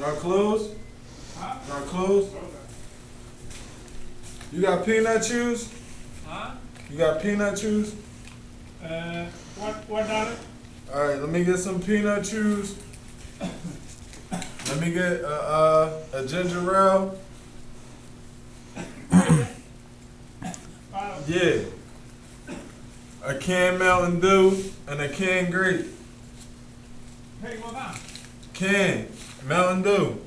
Y'all closed? Huh? Y'all closed? You got peanut chews? Huh? You got peanut chews? What dollar? Alright, let me get some peanut chews. Let me get a ginger ale. Yeah. A canned Mountain Dew and a canned grape. Hey, what about? Can Mountain Dew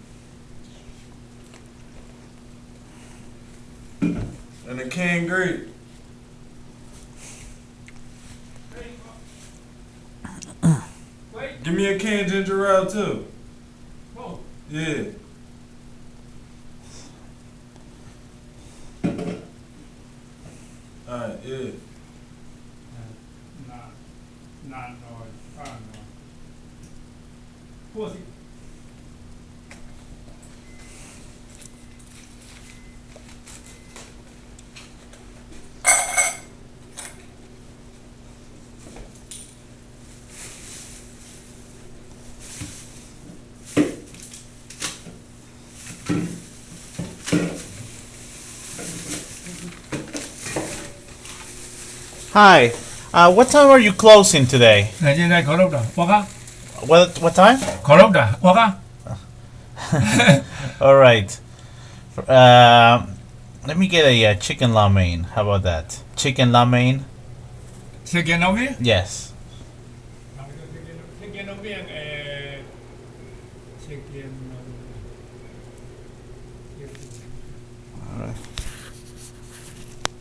and a canned grape. Wait. Give me a canned ginger ale too. Whoa. Yeah. Alright, yeah. No. Who is it? Hi. What time are you closing today? 现在烤肉的，我看 What time? 烤肉的，我看 All right. Let me get a chicken la mein. How about that? Chicken la mein? 吃见到面， Yes. 吃见到面嘅。